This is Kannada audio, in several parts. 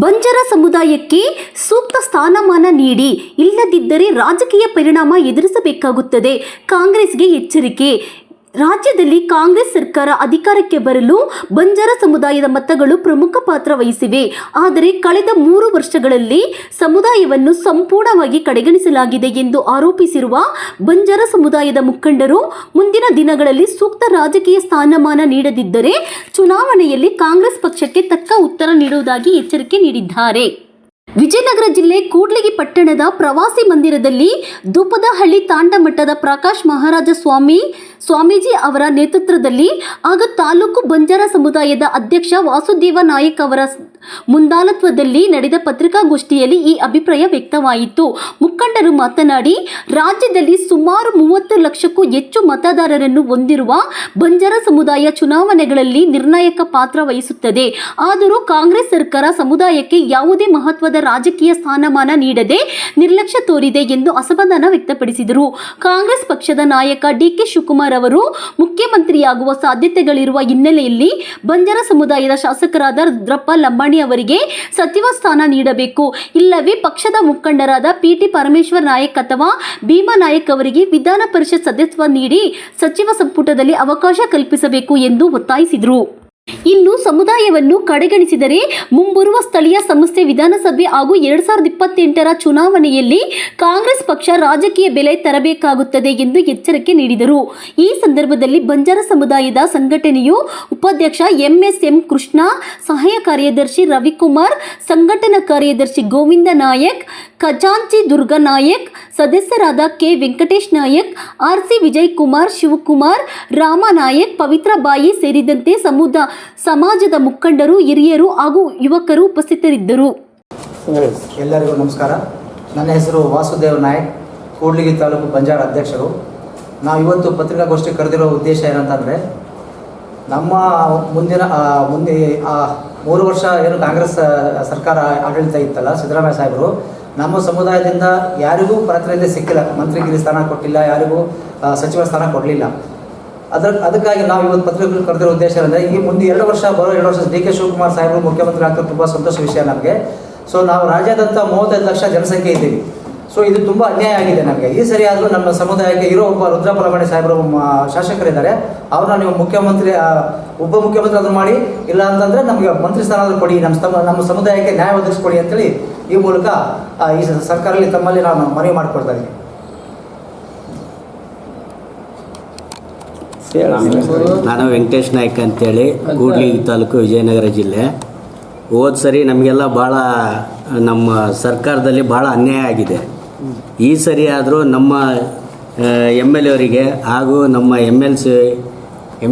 ಬಂಜಾರ ಸಮುದಾಯಕ್ಕೆ ಸೂಕ್ತ ಸ್ಥಾನಮಾನ ನೀಡಿ, ಇಲ್ಲದಿದ್ದರೆ ರಾಜಕೀಯ ಪರಿಣಾಮ ಎದುರಿಸಬೇಕಾಗುತ್ತದೆ. ಕಾಂಗ್ರೆಸ್ಗೆ ಎಚ್ಚರಿಕೆ. ರಾಜ್ಯದಲ್ಲಿ ಕಾಂಗ್ರೆಸ್ ಸರ್ಕಾರ ಅಧಿಕಾರಕ್ಕೆ ಬರಲು ಬಂಜಾರ ಸಮುದಾಯದ ಮತಗಳು ಪ್ರಮುಖ ಪಾತ್ರ ವಹಿಸಿವೆ. ಆದರೆ ಕಳೆದ 3 ವರ್ಷಗಳಲ್ಲಿ ಸಮುದಾಯವನ್ನು ಸಂಪೂರ್ಣವಾಗಿ ಕಡೆಗಣಿಸಲಾಗಿದೆ ಎಂದು ಆರೋಪಿಸಿರುವ ಬಂಜಾರ ಸಮುದಾಯದ ಮುಖಂಡರು ಮುಂದಿನ ದಿನಗಳಲ್ಲಿ ಸೂಕ್ತ ರಾಜಕೀಯ ಸ್ಥಾನಮಾನ ನೀಡದಿದ್ದರೆ ಚುನಾವಣೆಯಲ್ಲಿ ಕಾಂಗ್ರೆಸ್ ಪಕ್ಷಕ್ಕೆ ತಕ್ಕ ಉತ್ತರ ನೀಡುವುದಾಗಿ ಎಚ್ಚರಿಕೆ ನೀಡಿದ್ದಾರೆ. ವಿಜಯನಗರ ಜಿಲ್ಲೆ ಕೂಡ್ಲಿಗಿ ಪಟ್ಟಣದ ಪ್ರವಾಸಿ ಮಂದಿರದಲ್ಲಿ ಧೂಪದಹಳ್ಳಿ ತಾಂಡ ಮಠದ ಪ್ರಕಾಶ್ ಮಹಾರಾಜ ಸ್ವಾಮೀಜಿ ಅವರ ನೇತೃತ್ವದಲ್ಲಿ ಹಾಗೂ ತಾಲೂಕು ಬಂಜಾರ ಸಮುದಾಯದ ಅಧ್ಯಕ್ಷ ವಾಸುದೇವ ನಾಯಕ್ ಅವರ ಮುಂದಾಳತ್ವದಲ್ಲಿ ನಡೆದ ಪತ್ರಿಕಾಗೋಷ್ಠಿಯಲ್ಲಿ ಈ ಅಭಿಪ್ರಾಯ ವ್ಯಕ್ತವಾಯಿತು. ಮುಖಂಡರು ಮಾತನಾಡಿ, ರಾಜ್ಯದಲ್ಲಿ ಸುಮಾರು 30 ಲಕ್ಷಕ್ಕೂ ಹೆಚ್ಚು ಮತದಾರರನ್ನು ಹೊಂದಿರುವ ಬಂಜಾರ ಸಮುದಾಯ ಚುನಾವಣೆಗಳಲ್ಲಿ ನಿರ್ಣಾಯಕ ಪಾತ್ರ ವಹಿಸುತ್ತದೆ. ಆದರೂ ಕಾಂಗ್ರೆಸ್ ಸರ್ಕಾರ ಸಮುದಾಯಕ್ಕೆ ಯಾವುದೇ ಮಹತ್ವದ ರಾಜಕೀಯ ಸ್ಥಾನಮಾನ ನೀಡದೆ ನಿರ್ಲಕ್ಷ್ಯ ತೋರಿದೆ ಎಂದು ಅಸಮಾಧಾನ ವ್ಯಕ್ತಪಡಿಸಿದರು. ಕಾಂಗ್ರೆಸ್ ಪಕ್ಷದ ನಾಯಕ ಡಿ.ಕೆ. ಶಿವಕುಮಾರ್ ಅವರು ಮುಖ್ಯಮಂತ್ರಿಯಾಗುವ ಸಾಧ್ಯತೆಗಳಿರುವ ಹಿನ್ನೆಲೆಯಲ್ಲಿ ಬಂಜಾರ ಸಮುದಾಯದ ಶಾಸಕರಾದ ರುದ್ರಪ್ಪ ಲಂಬಾಣಿ ಅವರಿಗೆ ಸಚಿವ ಸ್ಥಾನ ನೀಡಬೇಕು. ಇಲ್ಲವೇ ಪಕ್ಷದ ಮುಖಂಡರಾದ ಪಿ.ಟಿ. ಪರಮೇಶ್ವರ್ ನಾಯಕ್ ಅಥವಾ ಭೀಮಾ ನಾಯಕ್ ಅವರಿಗೆ ವಿಧಾನ ಪರಿಷತ್ ಸದಸ್ಯತ್ವ ನೀಡಿ ಸಚಿವ ಸಂಪುಟದಲ್ಲಿ ಅವಕಾಶ ಕಲ್ಪಿಸಬೇಕು ಎಂದು ಒತ್ತಾಯಿಸಿದರು. ಇನ್ನು ಸಮುದಾಯವನ್ನು ಕಡೆಗಣಿಸಿದರೆ ಮುಂಬರುವ ಸ್ಥಳೀಯ ಸಂಸ್ಥೆ ವಿಧಾನಸಭೆ ಹಾಗೂ 2028ರ ಚುನಾವಣೆಯಲ್ಲಿ ಕಾಂಗ್ರೆಸ್ ಪಕ್ಷ ರಾಜಕೀಯ ಬೆಲೆ ತರಬೇಕಾಗುತ್ತದೆ ಎಂದು ಎಚ್ಚರಿಕೆ ನೀಡಿದರು. ಈ ಸಂದರ್ಭದಲ್ಲಿ ಬಂಜಾರ ಸಮುದಾಯದ ಸಂಘಟನೆಯು ಉಪಾಧ್ಯಕ್ಷ ಎಂ ಕೃಷ್ಣ, ಸಹಾಯ ಕಾರ್ಯದರ್ಶಿ ರವಿಕುಮಾರ್, ಸಂಘಟನಾ ಕಾರ್ಯದರ್ಶಿ ಗೋವಿಂದ ನಾಯಕ್, ಖಜಾಂಚಿ ದುರ್ಗಾ ನಾಯಕ್, ಸದಸ್ಯರಾದ ಕೆ. ವೆಂಕಟೇಶ್ ನಾಯಕ್, ಆರ್.ಸಿ. ವಿಜಯಕುಮಾರ್, ಶಿವಕುಮಾರ್, ರಾಮ ನಾಯಕ್, ಪವಿತ್ರ ಬಾಯಿ ಸೇರಿದಂತೆ ಸಮಾಜದ ಮುಖಂಡರು, ಹಿರಿಯರು ಹಾಗೂ ಯುವಕರು ಉಪಸ್ಥಿತರಿದ್ದರು. ಎಲ್ಲರಿಗೂ ನಮಸ್ಕಾರ. ನನ್ನ ಹೆಸರು ವಾಸುದೇವ್ ನಾಯಕ್, ಕೂಡ್ಲಿಗಿ ತಾಲೂಕು ಬಂಜಾರ ಅಧ್ಯಕ್ಷರು. ನಾವು ಇವತ್ತು ಪತ್ರಿಕಾಗೋಷ್ಠಿ ಕರೆದಿರೋ ಉದ್ದೇಶ ಏನಂತಂದರೆ, ನಮ್ಮ ಮುಂದೆ 3 ವರ್ಷ ಏನು ಕಾಂಗ್ರೆಸ್ ಸರ್ಕಾರ ಆಡಳಿತ ಇತ್ತಲ್ಲ, ಸಿದ್ದರಾಮಯ್ಯ ಸಾಹೇಬರು ನಮ್ಮ ಸಮುದಾಯದಿಂದ ಯಾರಿಗೂ ಪಾತ್ರದಿಂದ ಸಿಕ್ಕಿಲ್ಲ, ಮಂತ್ರಿಗಿರಿ ಸ್ಥಾನ ಕೊಟ್ಟಿಲ್ಲ, ಯಾರಿಗೂ ಸಚಿವ ಸ್ಥಾನ ಕೊಡಲಿಲ್ಲ. ಅದಕ್ಕಾಗಿ ನಾವು ಇವತ್ತು ಪತ್ರಿಕೆಗಳು ಕರೆದಿರೋ ಉದ್ದೇಶ ಅಂದರೆ, ಈ ಮುಂದೆ 2 ವರ್ಷ ಡಿ.ಕೆ. ಶಿವಕುಮಾರ್ ಸಾಹೇಬರು ಮುಖ್ಯಮಂತ್ರಿ ಆಗ್ತಾರೆ, ತುಂಬ ಸಂತೋಷ ವಿಷಯ ನಮಗೆ. ಸೊ ನಾವು ರಾಜ್ಯಾದ್ಯಂತ 35 ಲಕ್ಷ ಜನಸಂಖ್ಯೆ ಇದ್ದೀವಿ. ಸೊ ಇದು ತುಂಬ ಅನ್ಯಾಯ ಆಗಿದೆ ನಮಗೆ. ಈ ಸರಿ ಆದರೂ ನಮ್ಮ ಸಮುದಾಯಕ್ಕೆ ಇರೋ ಒಬ್ಬ ರುದ್ರಪ್ಪ ಲಂಬಾಣಿ ಸಾಹೇಬರು ಶಾಸಕರಿದ್ದಾರೆ, ಅವ್ರನ್ನ ನೀವು ಮುಖ್ಯಮಂತ್ರಿ ಉಪ ಮುಖ್ಯಮಂತ್ರಿ ಆದರೂ ಮಾಡಿ, ಇಲ್ಲ ಅಂತಂದರೆ ನಮಗೆ ಮಂತ್ರಿ ಸ್ಥಾನ ಆದರೂ ಕೊಡಿ, ನಮ್ಮ ಸಮುದಾಯಕ್ಕೆ ನ್ಯಾಯ ಒದಗಿಸ್ಕೊಡಿ ಅಂತೇಳಿ ಈ ಮೂಲಕ ಈ ಸರ್ಕಾರದಲ್ಲಿ ತಮ್ಮಲ್ಲಿ ನಾನು ಮನವಿ ಮಾಡಿಕೊಡ್ತಾ ಇದ್ದೀನಿ. ನಾನು ವೆಂಕಟೇಶ್ ನಾಯ್ಕ ಅಂತೇಳಿ, ಕೂಡ್ಲಿಗಿ ತಾಲೂಕು, ವಿಜಯನಗರ ಜಿಲ್ಲೆ. ಹೋದ ಸರಿ ನಮಗೆಲ್ಲ ಭಾಳ ನಮ್ಮ ಸರ್ಕಾರದಲ್ಲಿ ಭಾಳ ಅನ್ಯಾಯ ಆಗಿದೆ. ಈ ಸರಿ ಆದರೂ ನಮ್ಮ MLA ಅವರಿಗೆ ಹಾಗೂ ನಮ್ಮ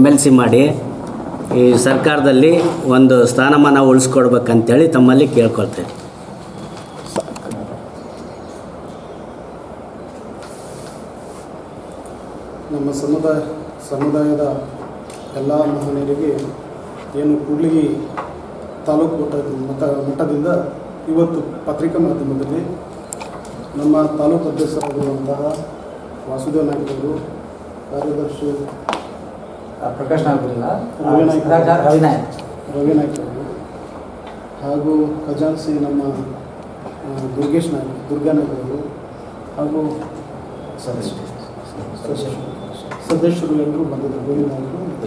MLC ಮಾಡಿ ಈ ಸರ್ಕಾರದಲ್ಲಿ ಒಂದು ಸ್ಥಾನಮಾನ ಉಳಿಸ್ಕೊಡ್ಬೇಕಂತೇಳಿ ತಮ್ಮಲ್ಲಿ ಕೇಳ್ಕೊಳ್ತೇನೆ. ನಮ್ಮ ಸಮುದಾಯದ ಎಲ್ಲ ಮಹನೀಯರಿಗೆ ಏನು ಕೂಡ್ಲಿಗಿ ತಾಲೂಕು ಮಟ್ಟದಿಂದ ಇವತ್ತು ಪತ್ರಿಕಾ ಮಾಧ್ಯಮದಲ್ಲಿ ನಮ್ಮ ತಾಲೂಕು ಅಧ್ಯಕ್ಷರಾಗಿರುವಂತಹ ವಾಸುದೇವ ನಾಯ್ಕ ಅವರು, ಕಾರ್ಯದರ್ಶಿ ಪ್ರಕಾಶ್ ರವಿನಾಯ್ಕ ಅವರು, ಹಾಗೂ ಖಜಾನ್ಸಿ ನಮ್ಮ ದುರ್ಗಾ ನಾಯ್ಕ ಅವರು, ಹಾಗೂ ಸದಸ್ಯರು ಎಲ್ಲರೂ ಬಂದಿದ್ದರು.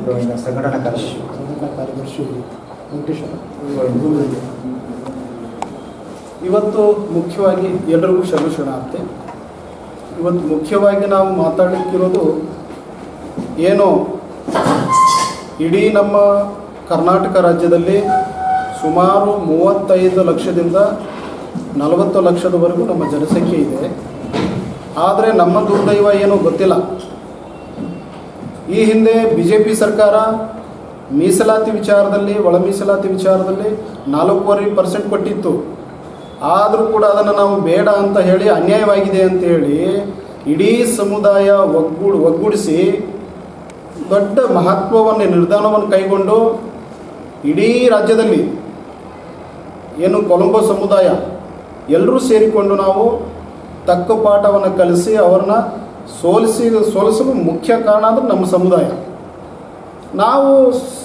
ಗೋವಿಂದ ಸಂಘಟನಾ ಕಾರ್ಯದರ್ಶಿ ವೆಂಕಟೇಶ್. ಇವತ್ತು ಮುಖ್ಯವಾಗಿ ಎಲ್ಲರಿಗೂ ಶರಣಾರ್ಥಿ. ಇವತ್ತು ಮುಖ್ಯವಾಗಿ ನಾವು ಮಾತಾಡಲಿಕ್ಕಿರೋದು ಏನು, ಇಡೀ ನಮ್ಮ ಕರ್ನಾಟಕ ರಾಜ್ಯದಲ್ಲಿ ಸುಮಾರು 35 ಲಕ್ಷದಿಂದ 40 ಲಕ್ಷದವರೆಗೂ ನಮ್ಮ ಜನಸಂಖ್ಯೆ ಇದೆ. ಆದರೆ ನಮ್ಮ ದುರ್ದೈವ ಏನೋ ಗೊತ್ತಿಲ್ಲ, ಈ ಹಿಂದೆ BJP ಸರ್ಕಾರ ಮೀಸಲಾತಿ ವಿಚಾರದಲ್ಲಿ, ಒಳ ಮೀಸಲಾತಿ ವಿಚಾರದಲ್ಲಿ 4.5% ಕೊಟ್ಟಿತ್ತು. ಆದರೂ ಕೂಡ ಅದನ್ನು ನಾವು ಬೇಡ ಅಂತ ಹೇಳಿ, ಅನ್ಯಾಯವಾಗಿದೆ ಅಂತೇಳಿ ಇಡೀ ಸಮುದಾಯ ಒಗ್ಗೂಡಿಸಿ ದೊಡ್ಡ ಮಹತ್ವವನ್ನು, ನಿರ್ಧಾರವನ್ನು ಕೈಗೊಂಡು ಇಡೀ ರಾಜ್ಯದಲ್ಲಿ ಏನು ಕೊಲಂಬೋ ಸಮುದಾಯ ಎಲ್ಲರೂ ಸೇರಿಕೊಂಡು ನಾವು ತಕ್ಕ ಪಾಠವನ್ನು ಕಲಿಸಿ ಅವರನ್ನು ಸೋಲಿಸಲು ಮುಖ್ಯ ಕಾರಣ ಅಂದರೆ ನಮ್ಮ ಸಮುದಾಯ. ನಾವು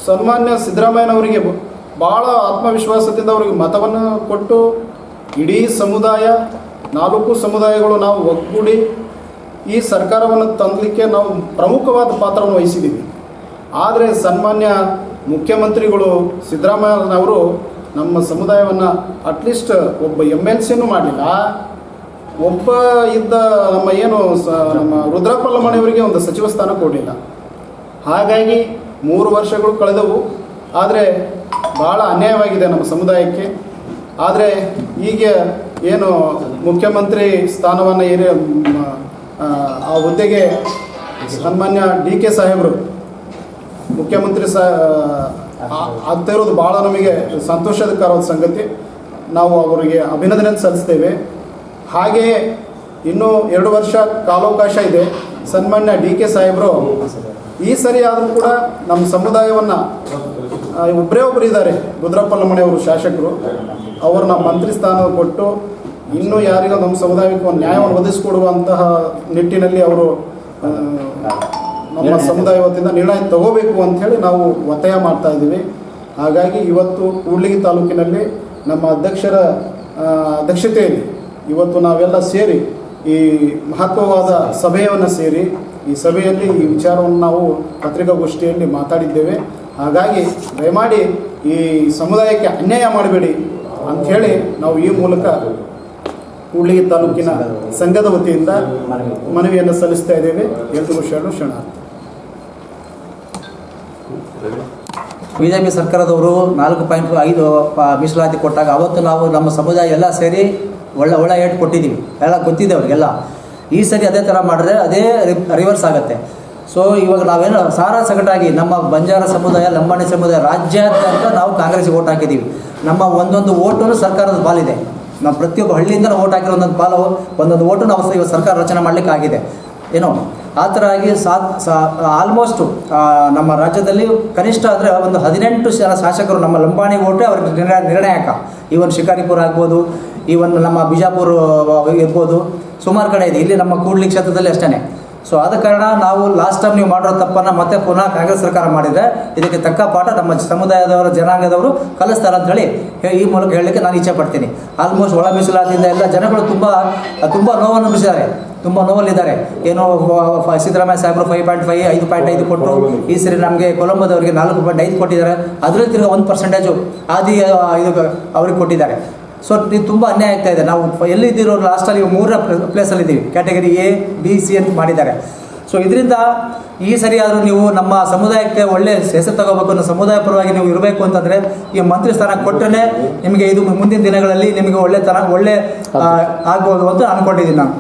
ಸನ್ಮಾನ್ಯ ಸಿದ್ದರಾಮಯ್ಯನವರಿಗೆ ಭಾಳ ಆತ್ಮವಿಶ್ವಾಸದಿಂದ ಅವರಿಗೆ ಮತವನ್ನು ಕೊಟ್ಟು ಇಡೀ ಸಮುದಾಯ 4 ಸಮುದಾಯಗಳು ನಾವು ಒಗ್ಗೂಡಿ ಈ ಸರ್ಕಾರವನ್ನು ತಂದಲಿಕ್ಕೆ ನಾವು ಪ್ರಮುಖವಾದ ಪಾತ್ರವನ್ನು ವಹಿಸಿದ್ದೀವಿ. ಆದರೆ ಸನ್ಮಾನ್ಯ ಮುಖ್ಯಮಂತ್ರಿಗಳು ಸಿದ್ದರಾಮಯ್ಯನವರು ನಮ್ಮ ಸಮುದಾಯವನ್ನು ಅಟ್ಲೀಸ್ಟ್ ಒಬ್ಬ MLCನೂ ಮಾಡಲಿಲ್ಲ. ಒಬ್ಬ ಇದ್ದ ನಮ್ಮ ರುದ್ರಪ್ಪ ಲಮಾಣಿಯವರಿಗೆ ಒಂದು ಸಚಿವ ಸ್ಥಾನ ಕೊಡಲಿಲ್ಲ. ಹಾಗಾಗಿ 3 ವರ್ಷಗಳು ಕಳೆದವು. ಆದರೆ ಭಾಳ ಅನ್ಯಾಯವಾಗಿದೆ ನಮ್ಮ ಸಮುದಾಯಕ್ಕೆ. ಆದರೆ ಈಗ ಏನು ಮುಖ್ಯಮಂತ್ರಿ ಸ್ಥಾನವನ್ನು ಆ ಹುದ್ದೆಗೆ ಸನ್ಮಾನ್ಯ DK ಸಾಹೇಬರು ಮುಖ್ಯಮಂತ್ರಿ ಆಗ್ತಾ ಇರೋದು ಭಾಳ ನಮಗೆ ಸಂತೋಷಕರವಾದ ಸಂಗತಿ. ನಾವು ಅವರಿಗೆ ಅಭಿನಂದನೆ ಸಲ್ಲಿಸ್ತೇವೆ. ಹಾಗೆಯೇ ಇನ್ನೂ 2 ವರ್ಷ ಕಾಲಾವಕಾಶ ಇದೆ. ಸನ್ಮಾನ್ಯ DK ಸಾಹೇಬರು ಈ ಸರಿ ಆದರೂ ಕೂಡ ನಮ್ಮ ಸಮುದಾಯವನ್ನು ಒಬ್ಬರು ಇದ್ದಾರೆ, ರುದ್ರಪ್ಪ ಲಮಾಣಿಯವರು ಶಾಸಕರು, ಅವ್ರನ್ನ ಮಂತ್ರಿ ಸ್ಥಾನ ಕೊಟ್ಟು ಇನ್ನೂ ಯಾರಿಗೂ ನಮ್ಮ ಸಮುದಾಯಕ್ಕೆ ಒಂದು ನ್ಯಾಯವನ್ನು ಒದಗಿಸಿಕೊಡುವಂತಹ ನಿಟ್ಟಿನಲ್ಲಿ ಅವರು ನಮ್ಮ ಸಮುದಾಯ ವತಿಯಿಂದ ನಿರ್ಣಯ ತಗೋಬೇಕು ಅಂಥೇಳಿ ನಾವು ಒತ್ತಾಯ ಮಾಡ್ತಾ ಇದ್ದೀವಿ. ಹಾಗಾಗಿ ಇವತ್ತು ಕೂಡ್ಲಿಗಿ ತಾಲೂಕಿನಲ್ಲಿ ನಮ್ಮ ಅಧ್ಯಕ್ಷರ ಅಧ್ಯಕ್ಷತೆಯಲ್ಲಿ ಇವತ್ತು ನಾವೆಲ್ಲ ಸೇರಿ ಈ ಮಹತ್ವವಾದ ಸಭೆಯನ್ನು ಸೇರಿ ಈ ಸಭೆಯಲ್ಲಿ ಈ ವಿಚಾರವನ್ನು ನಾವು ಪತ್ರಿಕಾಗೋಷ್ಠಿಯಲ್ಲಿ ಮಾತಾಡಿದ್ದೇವೆ. ಹಾಗಾಗಿ ದಯಮಾಡಿ ಈ ಸಮುದಾಯಕ್ಕೆ ಅನ್ಯಾಯ ಮಾಡಬೇಡಿ ಅಂಥೇಳಿ ನಾವು ಈ ಮೂಲಕ ಕೂಡ್ಲಿಗಿ ತಾಲೂಕಿನ ಸಂಘದ ವತಿಯಿಂದ ಮನವಿಯನ್ನು ಸಲ್ಲಿಸ್ತಾ ಇದ್ದೇವೆ. ಎಲ್ರಿಗೂ ಶರಣಾರ್ಥಿ. BJP ಸರ್ಕಾರದವರು 4.5 ಮೀಸಲಾತಿ ಕೊಟ್ಟಾಗ ಅವತ್ತು ನಾವು ನಮ್ಮ ಸಮುದಾಯ ಎಲ್ಲ ಸೇರಿ ಒಳ್ಳೆ ಏಟ್ ಕೊಟ್ಟಿದ್ದೀವಿ, ಎಲ್ಲ ಗೊತ್ತಿದೆ ಅವ್ರಿಗೆಲ್ಲ. ಈ ಸರಿ ಅದೇ ಥರ ಮಾಡಿದ್ರೆ ಅದೇ ರಿವರ್ಸ್ ಆಗುತ್ತೆ. ಸೊ ಇವಾಗ ನಾವೇನು ಸಗಟಾಗಿ ನಮ್ಮ ಬಂಜಾರ ಸಮುದಾಯ, ಲಂಬಾಣಿ ಸಮುದಾಯ ರಾಜ್ಯಾದ್ಯಂತ ನಾವು ಕಾಂಗ್ರೆಸ್ಗೆ ಓಟ್ ಹಾಕಿದ್ದೀವಿ. ನಮ್ಮ ಒಂದೊಂದು ಓಟು ಸರ್ಕಾರದ ಪಾಲಿದೆ. ನಾವು ಪ್ರತಿಯೊಬ್ಬ ಹಳ್ಳಿಯಿಂದ ಓಟ್ ಹಾಕಿರೋ ಒಂದೊಂದು ಓಟು ನಾವು ಇವತ್ತು ಸರ್ಕಾರ ರಚನೆ ಮಾಡಲಿಕ್ಕೆ ಆಗಿದೆ. ಏನೋ ಆ ಥರ ಆಗಿ ಆಲ್ಮೋಸ್ಟು ನಮ್ಮ ರಾಜ್ಯದಲ್ಲಿ ಕನಿಷ್ಠ ಅಂದರೆ ಒಂದು 18 ಶಾಸಕರು ನಮ್ಮ ಲಂಬಾಣಿ ಓಟೇ ಅವ್ರಿಗೆ ನಿರ್ಣಾಯಕ. ಈವನ್ ಶಿಕಾರಿಪುರ ಆಗ್ಬೋದು, ಈವನ್ ನಮ್ಮ ಬಿಜಾಪುರ ಇರ್ಬೋದು, ಸುಮಾರು ಕಡೆ ಇದೆ. ಇಲ್ಲಿ ನಮ್ಮ ಕೂಡ್ಲಿಗಿ ಕ್ಷೇತ್ರದಲ್ಲಿ ಅಷ್ಟೇ. ಸೊ ಆದ ಕಾರಣ ನಾವು ಲಾಸ್ಟ್ ಟೈಮ್ ನೀವು ಮಾಡಿರೋ ತಪ್ಪನ್ನು ಮತ್ತೆ ಪುನಃ ಕಾಂಗ್ರೆಸ್ ಸರ್ಕಾರ ಮಾಡಿದರೆ ಇದಕ್ಕೆ ತಕ್ಕ ಪಾಠ ನಮ್ಮ ಸಮುದಾಯದವರು, ಜನಾಂಗದವರು ಕಲಿಸ್ತಾರೆ ಅಂತ ಹೇಳಿ ಈ ಮೂಲಕ ಹೇಳಲಿಕ್ಕೆ ನಾನು ಇಚ್ಛೆ ಪಡ್ತೀನಿ. ಆಲ್ಮೋಸ್ಟ್ ಒಳ ಮೀಸಲಾತಿಯಿಂದ ಎಲ್ಲ ಜನಗಳು ತುಂಬ ನೋವನ್ನು ಅನುಭವಿಸಿದ್ದಾರೆ, ತುಂಬ ನೋವಲ್ಲಿದ್ದಾರೆ. ಏನೋ ಸಿದ್ದರಾಮಯ್ಯ ಸಾಹೇಬರು 5.5 5.5 ಕೊಟ್ಟರು. ಈ ಸರಿ ನಮಗೆ ಕೊಲಂಬೋದವರಿಗೆ 4.5 ಕೊಟ್ಟಿದ್ದಾರೆ. ಅದರಲ್ಲಿ ತಿರ್ಗಿ 1% ಇದು ಅವ್ರಿಗೆ ಕೊಟ್ಟಿದ್ದಾರೆ. ಸೊ ಇದು ತುಂಬ ಅನ್ಯಾಯ ಆಗ್ತಾ ಇದೆ. ನಾವು ಎಲ್ಲಿದ್ದೀರೋ ಲಾಸ್ಟಲ್ಲಿ 3 ಪ್ಲೇಸಲ್ಲಿದ್ದೀವಿ, ಕ್ಯಾಟಗರಿ A B C ಅಂತ ಮಾಡಿದ್ದಾರೆ. ಸೊ ಇದರಿಂದ ಈ ಸರಿಯಾದರೂ ನೀವು ನಮ್ಮ ಸಮುದಾಯಕ್ಕೆ ಒಳ್ಳೆ ಹೆಸರು ತಗೋಬೇಕು, ನಮ್ಮ ಸಮುದಾಯ ಪರವಾಗಿ ನೀವು ಇರಬೇಕು ಅಂತಂದರೆ ಈ ಮಂತ್ರಿ ಸ್ಥಾನ ಕೊಟ್ಟರೆ ನಿಮಗೆ ಇದು ಮುಂದಿನ ದಿನಗಳಲ್ಲಿ ನಿಮಗೆ ಒಳ್ಳೆ ಆಗ್ಬೋದು ಅಂತ ಅಂದ್ಕೊಂಡಿದ್ದೀನಿ. ನಾನು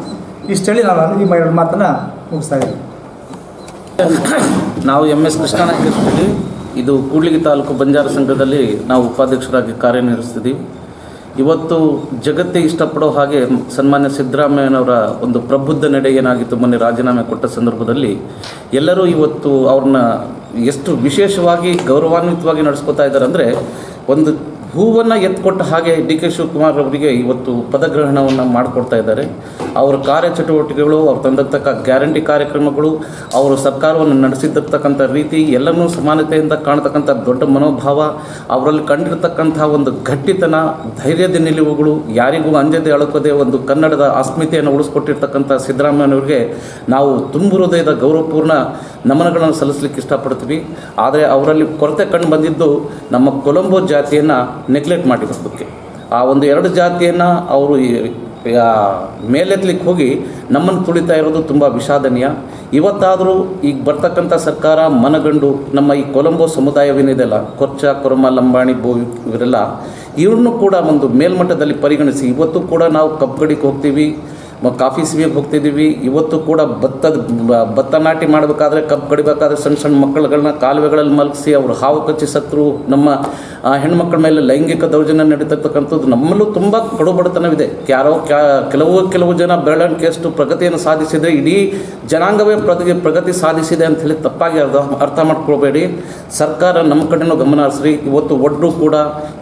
ಇಷ್ಟು ಹೇಳಿ ನಾನು ಈ ಮಾತನ್ನು ಮುಗಿಸ್ತಾ ಇದ್ದೀನಿ. ನಾವು MS ಕೃಷ್ಣನಾಯ್ಕ ಇರ್ತೀವಿ. ಇದು ಕೂಡ್ಲಿಗಿ ತಾಲೂಕು ಬಂಜಾರ ಸಂಘದಲ್ಲಿ ನಾವು ಉಪಾಧ್ಯಕ್ಷರಾಗಿ ಕಾರ್ಯನಿರ್ವಹಿಸ್ತಿದ್ದೀವಿ. ಇವತ್ತು ಜಗತ್ತೇ ಇಷ್ಟಪಡೋ ಹಾಗೆ ಸನ್ಮಾನ್ಯ ಸಿದ್ದರಾಮಯ್ಯನವರ ಒಂದು ಪ್ರಬುದ್ಧ ನಡೆ ಏನಾಗಿತ್ತು, ಮೊನ್ನೆ ರಾಜೀನಾಮೆ ಕೊಟ್ಟ ಸಂದರ್ಭದಲ್ಲಿ ಎಲ್ಲರೂ ಇವತ್ತು ಅವ್ರನ್ನ ಎಷ್ಟು ವಿಶೇಷವಾಗಿ ಗೌರವಾನ್ವಿತವಾಗಿ ನಡೆಸ್ಕೊತಾ ಇದ್ದಾರೆ ಅಂದರೆ, ಒಂದು ಹೂವನ್ನು ಎತ್ಕೊಟ್ಟ ಹಾಗೆ DK ಶಿವಕುಮಾರ್ ಅವರಿಗೆ ಇವತ್ತು ಪದಗ್ರಹಣವನ್ನು ಮಾಡಿಕೊಡ್ತಾ ಇದ್ದಾರೆ. ಅವರ ಕಾರ್ಯಚಟುವಟಿಕೆಗಳು, ಅವ್ರು ತಂದಿರ್ತಕ್ಕ ಗ್ಯಾರಂಟಿ ಕಾರ್ಯಕ್ರಮಗಳು, ಅವರು ಸರ್ಕಾರವನ್ನು ನಡೆಸಿರ್ತಕ್ಕಂಥ ರೀತಿ ಎಲ್ಲವನ್ನೂ ಸಮಾನತೆಯಿಂದ ಕಾಣ್ತಕ್ಕಂಥ ದೊಡ್ಡ ಮನೋಭಾವ, ಅವರಲ್ಲಿ ಕಂಡಿರ್ತಕ್ಕಂಥ ಒಂದು ಗಟ್ಟಿತನ, ಧೈರ್ಯದ ನಿಲುವುಗಳು, ಯಾರಿಗೂ ಅಂಜದೆ ಅಳಕೋದೆ ಒಂದು ಕನ್ನಡದ ಅಸ್ಮಿತೆಯನ್ನು ಉಳಿಸ್ಕೊಟ್ಟಿರ್ತಕ್ಕಂಥ ಸಿದ್ದರಾಮಯ್ಯನವ್ರಿಗೆ ನಾವು ತುಂಬ ಹೃದಯದ ಗೌರವಪೂರ್ಣ ನಮನಗಳನ್ನು ಸಲ್ಲಿಸಲಿಕ್ಕೆ ಇಷ್ಟಪಡ್ತೀವಿ. ಆದರೆ ಅವರಲ್ಲಿ ಕೊರತೆ ಕಂಡು ಬಂದಿದ್ದು ನಮ್ಮ ಕೊಲಂಬೋ ಜಾತಿಯನ್ನು ನೆಗ್ಲೆಕ್ಟ್ ಮಾಡಿರೋದಕ್ಕೆ. ಆ ಒಂದು 2 ಜಾತಿಯನ್ನು ಅವರು ಮೇಲೆತ್ತಲಿಕ್ಕೆ ಹೋಗಿ ನಮ್ಮನ್ನು ತುಳಿತಾ ಇರೋದು ತುಂಬ ವಿಷಾದನೀಯ. ಇವತ್ತಾದರೂ ಈಗ ಬರ್ತಕ್ಕಂಥ ಸರ್ಕಾರ ಮನಗಂಡು ನಮ್ಮ ಈ ಕೊಲಂಬೋ ಸಮುದಾಯವೇನಿದೆಯಲ್ಲ, ಕೊರ್ಚ, ಕೊರಮ, ಲಂಬಾಣಿ, ಬೋ ಇವರೆಲ್ಲ ಇವ್ರನ್ನೂ ಕೂಡ ಒಂದು ಮೇಲ್ಮಟ್ಟದಲ್ಲಿ ಪರಿಗಣಿಸಿ ಇವತ್ತು ಕೂಡ ನಾವು ಕಬ್ಬಡಿಗೆ ಹೋಗ್ತೀವಿ, ಕಾಫಿ ಸಿಬಿಗೆ ಹೋಗ್ತಿದ್ದೀವಿ. ಇವತ್ತು ಕೂಡ ಭತ್ತ ನಾಟಿ ಮಾಡಬೇಕಾದ್ರೆ, ಕಬ್ಬು ಕಡಿಬೇಕಾದ್ರೆ ಸಣ್ಣ ಮಕ್ಕಳುಗಳನ್ನ ಕಾಲುವೆಗಳಲ್ಲಿ ಮಲಗಿಸಿ ಅವರು ಹಾವು ಕಚ್ಚಿ ಸತ್ರು. ನಮ್ಮ ಹೆಣ್ಮಕ್ಳ ಮೇಲೆ ಲೈಂಗಿಕ ದೌರ್ಜನ್ಯ ನಡೀತಕ್ಕಂಥದ್ದು ನಮ್ಮಲ್ಲೂ ತುಂಬ ಕಡುಬಡತನವಿದೆ. ಕೆಲವು ಜನ ಬೆಳವಣಿಗೆಯಷ್ಟು ಪ್ರಗತಿಯನ್ನು ಸಾಧಿಸಿದರೆ ಇಡೀ ಜನಾಂಗವೇ ಪ್ರಗತಿ ಸಾಧಿಸಿದೆ ಅಂತ ಹೇಳಿ ತಪ್ಪಾಗಿ ಅರ್ಥ ಮಾಡ್ಕೊಳ್ಬೇಡಿ. ಸರ್ಕಾರ ನಮ್ಮ ಕಡೆನೂ ಗಮನ ಹರಿಸ್ರಿ. ಇವತ್ತು ಒಡ್ರು ಕೂಡ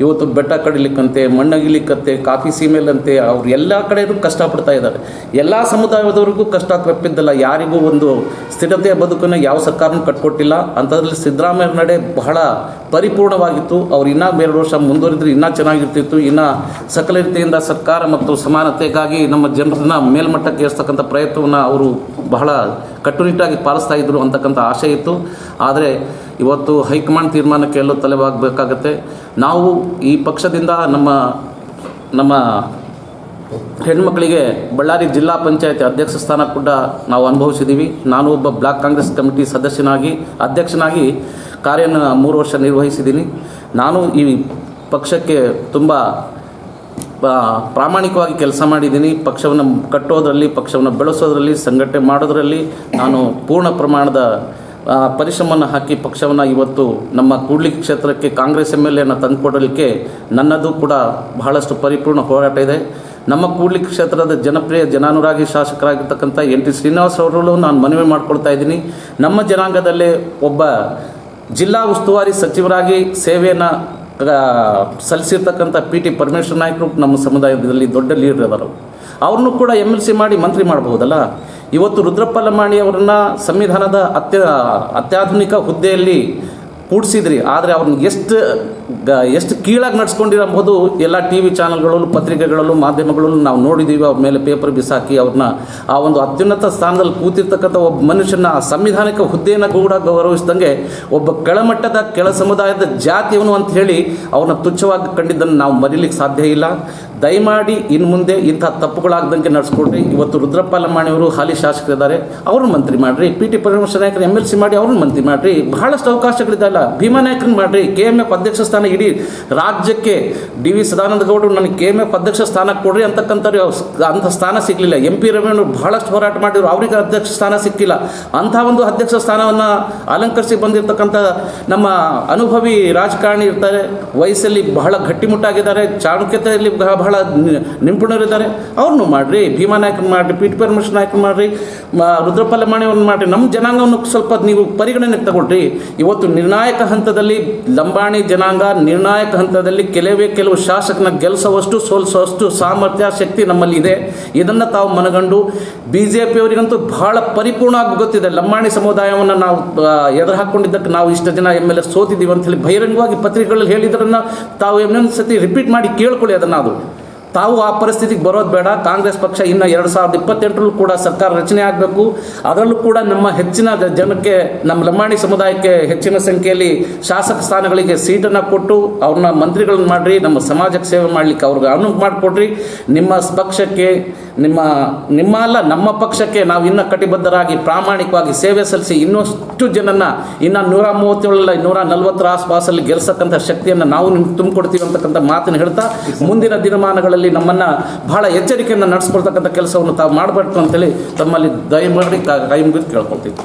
ಇವತ್ತು ಬೆಟ್ಟ ಕಡಿಲಿಕ್ಕಂತೆ, ಮಣ್ಣಗಿಲಿಕ್ಕಂತೆ, ಕಾಫಿ ಸೀಮೆಲಂತೆ ಅವ್ರು ಎಲ್ಲ ಕಡೆಯೂ ಕಷ್ಟಪಡ್ತಾ ಇದ್ದಾರೆ. ಎಲ್ಲ ಸಮುದಾಯದವರಿಗೂ ಕಷ್ಟ ತಪ್ಪಿದ್ದಲ್ಲ, ಯಾರಿಗೂ ಒಂದು ಸ್ಥಿರತೆಯ ಬದುಕನ್ನು ಯಾವ ಸರ್ಕಾರನೂ ಕಟ್ಕೊಟ್ಟಿಲ್ಲ. ಅಂಥದ್ರಲ್ಲಿ ಸಿದ್ದರಾಮಯ್ಯ ನಡೆ ಬಹಳ ಪರಿಪೂರ್ಣವಾಗಿತ್ತು. ಅವ್ರು ಇನ್ನೂ 2 ವರ್ಷ ಮುಂದುವರಿದ್ರೆ ಇನ್ನೂ ಚೆನ್ನಾಗಿರ್ತಿತ್ತು. ಇನ್ನು ಸಕಲ ರೀತಿಯಿಂದ ಸರ್ಕಾರ ಮತ್ತು ಸಮಾನತೆಗಾಗಿ ನಮ್ಮ ಜನರನ್ನ ಮೇಲ್ಮಟ್ಟಕ್ಕೆ ಏರಿಸ್ತಕ್ಕಂಥ ಪ್ರಯತ್ನವನ್ನು ಅವರು ಬಹಳ ಕಟ್ಟುನಿಟ್ಟಾಗಿ ಪಾಲಿಸ್ತಾ ಇದ್ದರು ಅಂತಕ್ಕಂಥ ಆಶೆ ಇತ್ತು. ಆದರೆ ಇವತ್ತು ಹೈಕಮಾಂಡ್ ತೀರ್ಮಾನಕ್ಕೆ ಎಲ್ಲೋ ತಲೆಬಾಗಬೇಕಾಗತ್ತೆ. ನಾವು ಈ ಪಕ್ಷದಿಂದ ನಮ್ಮ ಹೆಣ್ಮಕ್ಳಿಗೆ ಬಳ್ಳಾರಿ ಜಿಲ್ಲಾ ಪಂಚಾಯತಿ ಅಧ್ಯಕ್ಷ ಸ್ಥಾನ ಕೂಡ ನಾವು ಅನುಭವಿಸಿದ್ದೀವಿ. ನಾನು ಒಬ್ಬ ಬ್ಲಾಕ್ ಕಾಂಗ್ರೆಸ್ ಕಮಿಟಿ ಅಧ್ಯಕ್ಷನಾಗಿ ಕಾರ್ಯನ 3 ವರ್ಷ ನಿರ್ವಹಿಸಿದ್ದೀನಿ. ನಾನು ಈ ಪಕ್ಷಕ್ಕೆ ತುಂಬ ಪ್ರಾಮಾಣಿಕವಾಗಿ ಕೆಲಸ ಮಾಡಿದ್ದೀನಿ. ಪಕ್ಷವನ್ನು ಕಟ್ಟೋದರಲ್ಲಿ, ಪಕ್ಷವನ್ನು ಬೆಳೆಸೋದರಲ್ಲಿ, ಸಂಘಟನೆ ಮಾಡೋದರಲ್ಲಿ ನಾನು ಪೂರ್ಣ ಪ್ರಮಾಣದ ಪರಿಶ್ರಮವನ್ನು ಹಾಕಿ ಪಕ್ಷವನ್ನು ಇವತ್ತು ನಮ್ಮ ಕೂಡ್ಲಿಗಿ ಕ್ಷೇತ್ರಕ್ಕೆ ಕಾಂಗ್ರೆಸ್ MLA ತಂದುಕೊಡಲಿಕ್ಕೆ ನನ್ನದು ಕೂಡ ಬಹಳಷ್ಟು ಪರಿಪೂರ್ಣ ಹೋರಾಟ ಇದೆ. ನಮ್ಮ ಕೂಡ್ಲಿಗಿ ಕ್ಷೇತ್ರದ ಜನಪ್ರಿಯ ಜನಾನುರಾಗಿ ಶಾಸಕರಾಗಿರ್ತಕ್ಕಂಥ NT ಶ್ರೀನಿವಾಸ್ ಅವರಲ್ಲೂ ನಾನು ಮನವಿ ಮಾಡ್ಕೊಳ್ತಾ ಇದ್ದೀನಿ. ನಮ್ಮ ಜನಾಂಗದಲ್ಲೇ ಒಬ್ಬ ಜಿಲ್ಲಾ ಉಸ್ತುವಾರಿ ಸಚಿವರಾಗಿ ಸೇವೆಯನ್ನು ಸಲ್ಲಿಸಿರ್ತಕ್ಕಂಥ PT ಪರಮೇಶ್ವರ ನಾಯ್ಕರು ನಮ್ಮ ಸಮುದಾಯದಲ್ಲಿ ದೊಡ್ಡ ಲೀಡರ್ ಅದಾರು. ಅವ್ರನ್ನೂ ಕೂಡ MLC ಮಾಡಿ ಮಂತ್ರಿ ಮಾಡಬಹುದಲ್ಲ. ಇವತ್ತು ರುದ್ರಪ್ಪ ಲಮಾಣಿ ಅವರನ್ನ ಸಂವಿಧಾನದ ಅತ್ಯಾಧುನಿಕ ಹುದ್ದೆಯಲ್ಲಿ ಕೂಡಿಸಿದ್ರಿ, ಆದರೆ ಅವ್ರನ್ನ ಎಷ್ಟು ಕೀಳಾಗಿ ನಡೆಸ್ಕೊಂಡಿರಬಹುದು ಎಲ್ಲ TV ಚಾನಲ್ಗಳಲ್ಲೂ, ಪತ್ರಿಕೆಗಳಲ್ಲೂ, ಮಾಧ್ಯಮಗಳಲ್ಲೂ ನಾವು ನೋಡಿದ್ದೀವಿ. ಅವ್ರ ಮೇಲೆ ಪೇಪರ್ ಬಿಸಾಕಿ ಅವ್ರನ್ನ ಆ ಒಂದು ಅತ್ಯುನ್ನತ ಸ್ಥಾನದಲ್ಲಿ ಕೂತಿರ್ತಕ್ಕಂಥ ಒಬ್ಬ ಮನುಷ್ಯನ ಸಂವಿಧಾನಿಕ ಹುದ್ದೆಯನ್ನು ಕೂಡ ಗೌರವಿಸಿದಂಗೆ ಒಬ್ಬ ಕೆಳಮಟ್ಟದ ಕೆಳ ಸಮುದಾಯದ ಜಾತಿಯವನು ಅಂತ ಹೇಳಿ ಅವ್ರನ್ನ ತುಚ್ಛವಾಗಿ ಕಂಡಿದ್ದನ್ನು ನಾವು ಮರೀಲಿಕ್ಕೆ ಸಾಧ್ಯ ಇಲ್ಲ. ದಯಮಾಡಿ ಇನ್ನು ಮುಂದೆ ಇಂಥ ತಪ್ಪುಗಳಾಗದಂಗೆ ನಡೆಸ್ಕೊಡ್ರಿ. ಇವತ್ತು ರುದ್ರಪ್ಪ ಲಮಾಣಿಯವರು ಹಾಲಿ ಶಾಸಕರಿದ್ದಾರೆ, ಅವ್ರನ್ನ ಮಂತ್ರಿ ಮಾಡಿರಿ. PT ಪರಮೇಶ್ವರ ನಾಯ್ಕರು MLC ಮಾಡಿ ಅವ್ರನ್ನ ಮಂತ್ರಿ ಮಾಡಿರಿ. ಬಹಳಷ್ಟು ಅವಕಾಶಗಳಿದೆಯಲ್ಲ. ಭೀಮಾ ನಾಯ್ಕರನ್ನ ಮಾಡಿರಿ. KMF ಅಧ್ಯಕ್ಷ ಸ್ಥಾನ ಇಡೀ ರಾಜ್ಯಕ್ಕೆ DV ಸದಾನಂದ ಗೌಡರು ನನಗೆ KMF ಅಧ್ಯಕ್ಷ ಸ್ಥಾನ ಕೊಡ್ರಿ ಅಂತಕ್ಕಂಥವ್ರು ಅಂಥ ಸ್ಥಾನ ಸಿಗಲಿಲ್ಲ. MP ರವಿಯವರು ಬಹಳಷ್ಟು ಹೋರಾಟ ಮಾಡಿದ್ರು, ಅವರಿಗೆ ಅಧ್ಯಕ್ಷ ಸ್ಥಾನ ಸಿಕ್ಕಿಲ್ಲ. ಅಂಥ ಒಂದು ಅಧ್ಯಕ್ಷ ಸ್ಥಾನವನ್ನು ಅಲಂಕರಿಸಿ ಬಂದಿರತಕ್ಕಂಥ ನಮ್ಮ ಅನುಭವಿ ರಾಜಕಾರಣಿ ಇರ್ತಾರೆ, ವಯಸ್ಸಲ್ಲಿ ಬಹಳ ಗಟ್ಟಿಮುಟ್ಟಾಗಿದ್ದಾರೆ, ಚಾಣುಕ್ಯತೆಯಲ್ಲಿ ಬಹಳ ನಿಪುಣರಿದ್ದಾರೆ. ಅವ್ರನ್ನೂ ಮಾಡಿರಿ. ಭೀಮಾ ನಾಯ್ಕರನ್ನ ಮಾಡಿರಿ, PT ಪರಮೇಶ್ವರ ನಾಯ್ಕರನ್ನ ಮಾಡಿರಿ, ರುದ್ರಪ್ಪ ಲಮಾಣಿಯವ್ರನ್ನ ಮಾಡಿರಿ. ನಮ್ಮ ಜನಾಂಗವನ್ನು ಸ್ವಲ್ಪ ನೀವು ಪರಿಗಣನೆಗೆ ತಗೊಳ್ರಿ. ಇವತ್ತು ನಿರ್ಣಾಯಕ ಹಂತದಲ್ಲಿ ಲಂಬಾಣಿ ಜನಾಂಗ ನಿರ್ಣಾಯಕ ಹಂತದಲ್ಲಿ ಕೆಲವು ಶಾಸಕನ ಗೆಲ್ಲಿಸುವಷ್ಟು ಸೋಲಿಸುವಷ್ಟು ಸಾಮರ್ಥ್ಯ ಶಕ್ತಿ ನಮ್ಮಲ್ಲಿ ಇದೆ. ಇದನ್ನು ತಾವು ಮನಗಂಡು BJPಯವರಿಗಂತೂ ಬಹಳ ಪರಿಪೂರ್ಣವಾಗಿ ಗೊತ್ತಿದೆ. ಲಂಬಾಣಿ ಸಮುದಾಯವನ್ನು ನಾವು ಎದುರು ಹಾಕ್ಕೊಂಡಿದ್ದಕ್ಕೆ ನಾವು ಇಷ್ಟು ಜನ MLA ಸೋತಿದ್ದೀವಿ ಅಂತ ಹೇಳಿ ಬಹಿರಂಗವಾಗಿ ಪತ್ರಿಕೆಗಳಲ್ಲಿ ಹೇಳಿದ್ರನ್ನ ತಾವು ಇನ್ನೊಂದು ಸತಿ ರಿಪೀಟ್ ಮಾಡಿ ಕೇಳ್ಕೊಳ್ಳಿ. ಅದನ್ನು ತಾವು ಆ ಪರಿಸ್ಥಿತಿಗೆ ಬರೋದು ಬೇಡ. ಕಾಂಗ್ರೆಸ್ ಪಕ್ಷ ಇನ್ನು 2028ರಲ್ಲೂ ಕೂಡ ಸರ್ಕಾರ ರಚನೆ ಆಗಬೇಕು. ಅದರಲ್ಲೂ ಕೂಡ ನಮ್ಮ ಹೆಚ್ಚಿನ ಜನಕ್ಕೆ, ನಮ್ಮ ಲಂಬಾಣಿ ಸಮುದಾಯಕ್ಕೆ ಹೆಚ್ಚಿನ ಸಂಖ್ಯೆಯಲ್ಲಿ ಶಾಸಕ ಸ್ಥಾನಗಳಿಗೆ ಸೀಟನ್ನು ಕೊಟ್ಟು ಅವ್ರನ್ನ ಮಂತ್ರಿಗಳನ್ನ ಮಾಡಿರಿ. ನಮ್ಮ ಸಮಾಜಕ್ಕೆ ಸೇವೆ ಮಾಡಲಿಕ್ಕೆ ಅವ್ರಿಗೆ ಅನುವು ಮಾಡಿಕೊಡ್ರಿ. ನಿಮ್ಮ ಪಕ್ಷಕ್ಕೆ ನಮ್ಮ ಪಕ್ಷಕ್ಕೆ ನಾವು ಇನ್ನೂ ಕಟಿಬದ್ಧರಾಗಿ ಪ್ರಾಮಾಣಿಕವಾಗಿ ಸೇವೆ ಸಲ್ಲಿಸಿ ಇನ್ನಷ್ಟು ಜನನ್ನ ಇನ್ನು 137 140 ಆಸ್ಪಾಸಲ್ಲಿ ಗೆಲ್ಸಕ್ಕಂಥ ಶಕ್ತಿಯನ್ನು ನಾವು ನಿಮ್ಗೆ ತುಂಬಿಕೊಡ್ತೀವಿ ಅಂತಕ್ಕಂಥ ಮಾತನ್ನು ಹೇಳ್ತಾ ಮುಂದಿನ ದಿನಮಾನಗಳಲ್ಲಿ ನಮ್ಮನ್ನು ಬಹಳ ಎಚ್ಚರಿಕೆಯನ್ನು ನಡೆಸ್ಕೊಳ್ತಕ್ಕಂಥ ಕೆಲಸವನ್ನು ತಾವು ಮಾಡಬೇಕು ಅಂತೇಳಿ ತಮ್ಮಲ್ಲಿ ದಯಮಾಡಿ ಕೈ ಮುಗಿದು ಕೇಳ್ಕೊಳ್ತೀವಿ.